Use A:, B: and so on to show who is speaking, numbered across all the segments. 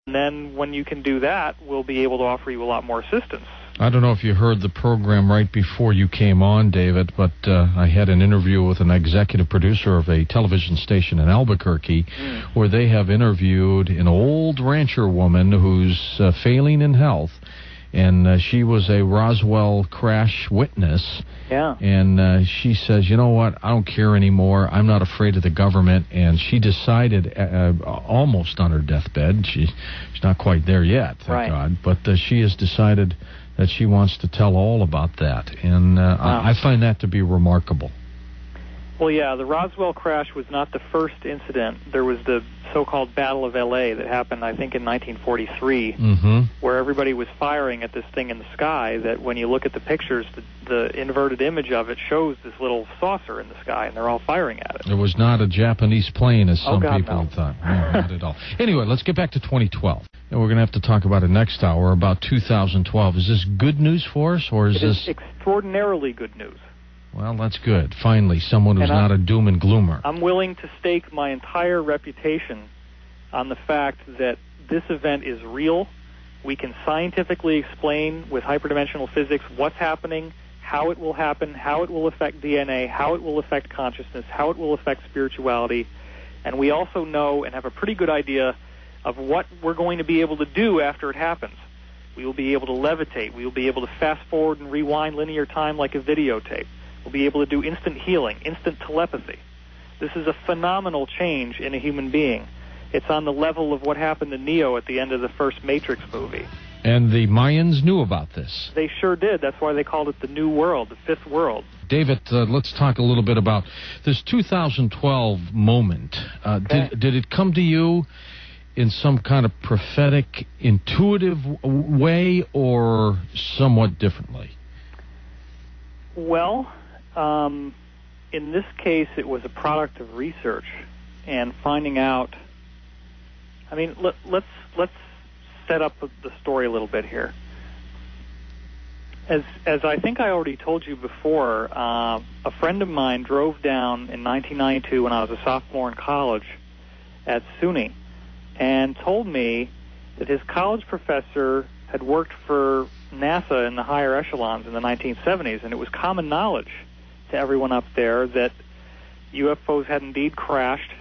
A: And then when you can do that, we'll be able to offer you a lot more assistance.
B: I don't know if you heard the program right before you came on, David, but I had an interview with an executive producer of a television station in Albuquerque where they have interviewed an old rancher woman who's failing in health, and she was a Roswell crash witness.
A: Yeah.
B: And she says, you know what, I don't care anymore. I'm not afraid of the government. And she decided, almost on her deathbed, she's not quite there yet, thank God, but she has decided that she wants to tell all about that. And wow. I find that to be remarkable.
A: Well, yeah, the Roswell crash was not the first incident. There was the so-called Battle of L.A. that happened, I think, in 1943, where everybody was firing at this thing in the sky that when you look at the pictures, the inverted image of it shows this little saucer in the sky, and they're all firing at it.
B: It was not a Japanese plane, as some people
A: no.
B: had thought. No, not at all. Anyway, let's get back to 2012. And we're going to have to talk about it next hour, about 2012. Is this good news for us, or is this...
A: It is extraordinarily good news.
B: Well, that's good. Finally, someone who's not a doom and gloomer.
A: I'm willing to stake my entire reputation on the fact that this event is real. We can scientifically explain with hyperdimensional physics what's happening, how it will happen, how it will affect DNA, how it will affect consciousness, how it will affect spirituality. And we also know and have a pretty good idea of what we're going to be able to do after it happens. We will be able to levitate. We will be able to fast forward and rewind linear time like a videotape. We'll be able to do instant healing, instant telepathy. This is a phenomenal change in a human being. It's on the level of what happened to Neo at the end of the first Matrix movie.
B: And the Mayans knew about this.
A: They sure did. That's why they called it the New World, the Fifth World.
B: David, let's talk a little bit about this 2012 moment.
A: Okay.
B: Did it come to you in some kind of prophetic, intuitive way or somewhat differently?
A: Well, in this case, it was a product of research and finding out. I mean, let's set up the story a little bit here. As I think I already told you before, a friend of mine drove down in 1992 when I was a sophomore in college at SUNY and told me that his college professor had worked for NASA in the higher echelons in the 1970s, and it was common knowledge to everyone up there that UFOs had indeed crashed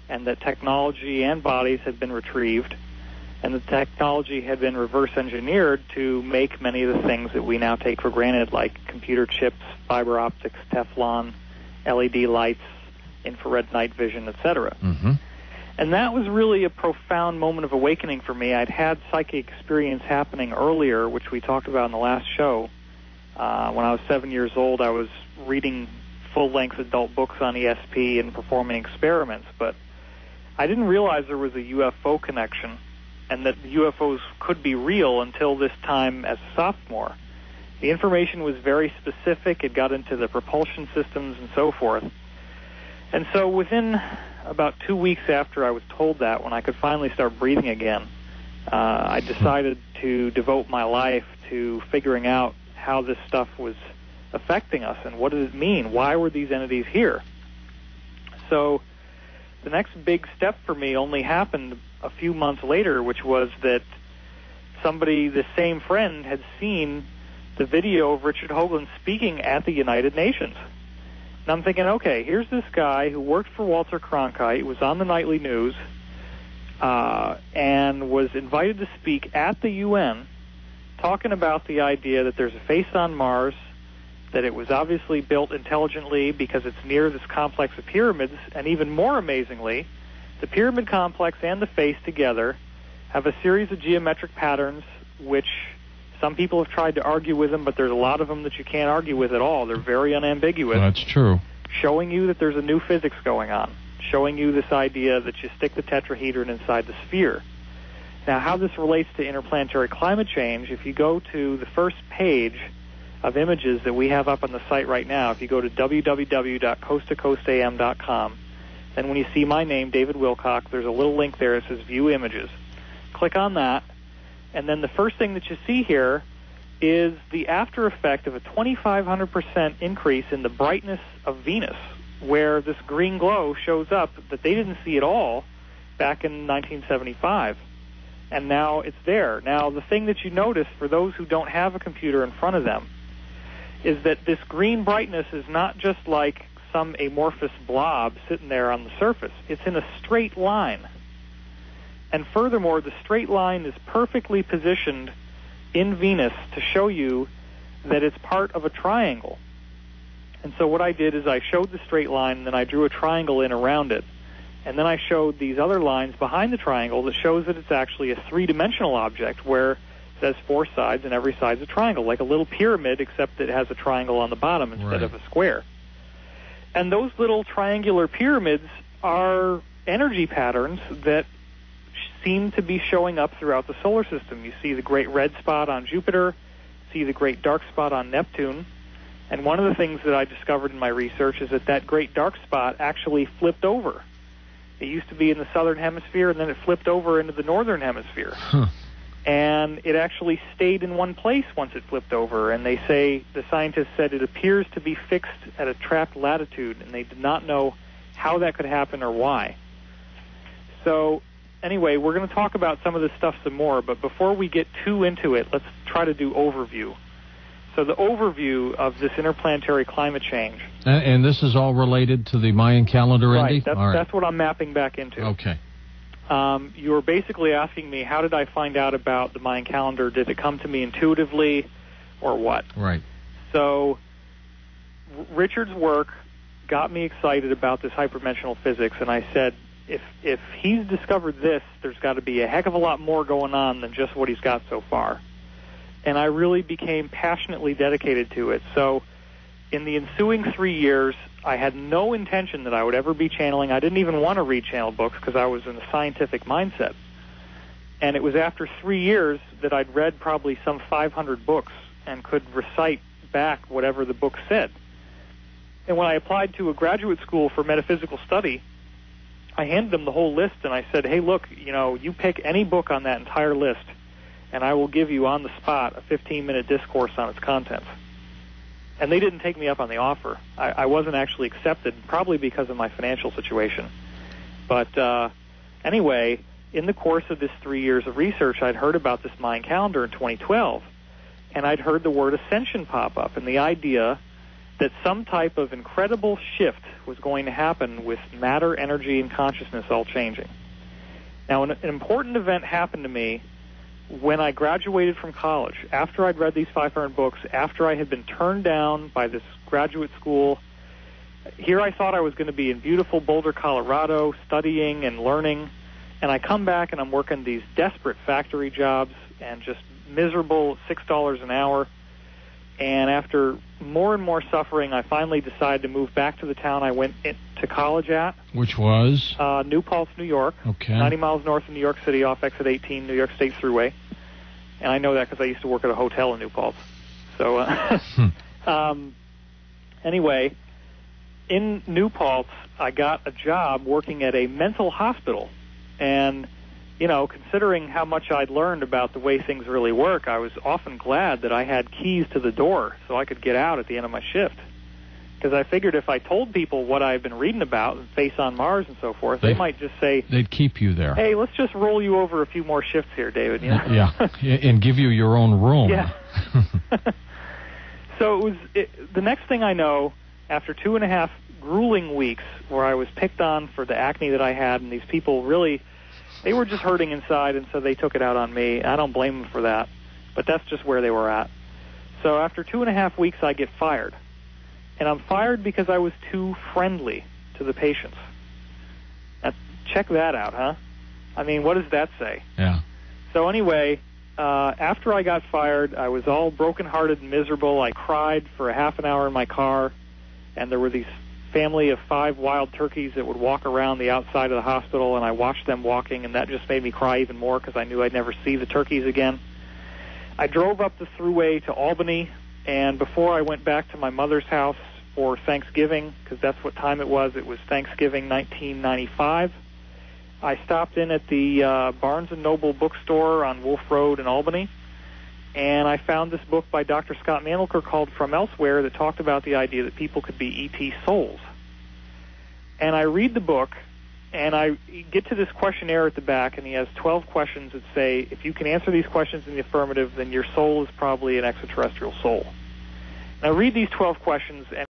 A: and that technology and bodies had been retrieved and the technology had been reverse engineered to make many of the things that we now take for granted, like computer chips, fiber optics, Teflon, LED lights, infrared night vision, etc. And that was really a profound moment of awakening for me. I'd had psychic experience happening earlier, which we talked about in the last show. When I was 7 years old, I was reading full-length adult books on ESP and performing experiments, but I didn't realize there was a UFO connection and that UFOs could be real until this time as a sophomore. The information was very specific. It got into the propulsion systems and so forth. And so within about 2 weeks after I was told that, when I could finally start breathing again, I decided to devote my life to figuring out how this stuff was affecting us and what did it mean? Why were these entities here? So the next big step for me only happened a few months later, which was that somebody, the same friend, had seen the video of Richard Hoagland speaking at the United Nations. And I'm thinking, okay, here's this guy who worked for Walter Cronkite, was on the nightly news, and was invited to speak at the UN, talking about the idea that there's a face on Mars, that it was obviously built intelligently because it's near this complex of pyramids, and even more amazingly, the pyramid complex and the face together have a series of geometric patterns which some people have tried to argue with them, but there's a lot of them that you can't argue with at all. They're very unambiguous.
B: That's true.
A: Showing you that there's a new physics going on, showing you this idea that you stick the tetrahedron inside the sphere. Now, how this relates to interplanetary climate change, if you go to the first page of images that we have up on the site right now, if you go to www.coasttocoastam.com, then when you see my name, David Wilcock, there's a little link there that says View Images. Click on that, and then the first thing that you see here is the after effect of a 2,500% increase in the brightness of Venus, where this green glow shows up that they didn't see at all back in 1975. and now it's there. Now, the thing that you notice, for those who don't have a computer in front of them, is that this green brightness is not just like some amorphous blob sitting there on the surface. It's in a straight line. And furthermore, the straight line is perfectly positioned in Venus to show you that it's part of a triangle. And so what I did is I showed the straight line, and then I drew a triangle in around it. And then I showed these other lines behind the triangle that shows that it's actually a three-dimensional object where it says four sides and every side's a triangle, like a little pyramid, except it has a triangle on the bottom instead of a square. And those little triangular pyramids are energy patterns that seem to be showing up throughout the solar system. You see the great red spot on Jupiter, see the great dark spot on Neptune, and one of the things that I discovered in my research is that that great dark spot actually flipped over. It used to be in the southern hemisphere, and then it flipped over into the northern hemisphere. And it actually stayed in one place once it flipped over, and they say, the scientists said, it appears to be fixed at a trapped latitude, and they did not know how that could happen or why. So anyway, we're going to talk about some of this stuff some more, but before we get too into it, let's try to do overview. So the overview of this interplanetary climate change.
B: And this is all related to the Mayan calendar, Andy?
A: Right, that's what I'm mapping back into.
B: Okay.
A: You were basically asking me, how did I find out about the Mayan calendar? Did it come to me intuitively, or what?
B: Right.
A: So Richard's work got me excited about this hyperdimensional physics, and I said, if he's discovered this, there's got to be a heck of a lot more going on than just what he's got so far. And I really became passionately dedicated to it. So in the ensuing 3 years, I had no intention that I would ever be channeling. I didn't even want to read channel books because I was in a scientific mindset. And it was after 3 years that I'd read probably some 500 books and could recite back whatever the book said. And when I applied to a graduate school for metaphysical study, I handed them the whole list, and I said, hey, look, you pick any book on that entire list, and I will give you on the spot a 15-minute discourse on its contents. And they didn't take me up on the offer. I wasn't actually accepted, probably because of my financial situation. But anyway, in the course of this 3 years of research, I'd heard about this Mayan calendar in 2012, and I'd heard the word ascension pop up, and the idea that some type of incredible shift was going to happen with matter, energy, and consciousness all changing. Now, an important event happened to me when I graduated from college. After I'd read these 500 books, after I had been turned down by this graduate school, here I thought I was going to be in beautiful Boulder, Colorado, studying and learning, and I come back and I'm working these desperate factory jobs and just miserable $6 an hour. And after more and more suffering, I finally decided to move back to the town I went to college at.
B: Which was?
A: New Paltz, New York.
B: Okay.
A: 90 miles north of New York City off exit 18, New York State Thruway. And I know that because I used to work at a hotel in New Paltz. So, anyway, in New Paltz, I got a job working at a mental hospital. And considering how much I'd learned about the way things really work, I was often glad that I had keys to the door so I could get out at the end of my shift. Because I figured if I told people what I've been reading about, Face on Mars and so forth, they might just say...
B: They'd keep you there.
A: Hey, let's just roll you over a few more shifts here, David.
B: Yeah, and give you your own room.
A: Yeah. So the next thing I know, after 2.5 grueling weeks where I was picked on for the acne that I had, and these people really... They were just hurting inside, and so they took it out on me. I don't blame them for that, but that's just where they were at. So after 2.5 weeks, I get fired. And I'm fired because I was too friendly to the patients. Now, check that out, huh? I mean, what does that say?
B: Yeah.
A: So anyway, after I got fired, I was all brokenhearted and miserable. I cried for a half an hour in my car, and there were these family of 5 wild turkeys that would walk around the outside of the hospital, and I watched them walking, and that just made me cry even more because I knew I'd never see the turkeys again. I drove up the thruway to Albany, and before I went back to my mother's house for Thanksgiving, because that's what time it was Thanksgiving 1995, I stopped in at the Barnes & Noble bookstore on Wolf Road in Albany, and I found this book by Dr. Scott Mandelker called From Elsewhere that talked about the idea that people could be E.T. souls. And I read the book, and I get to this questionnaire at the back, and he has 12 questions that say, if you can answer these questions in the affirmative, then your soul is probably an extraterrestrial soul. And I read these 12 questions, and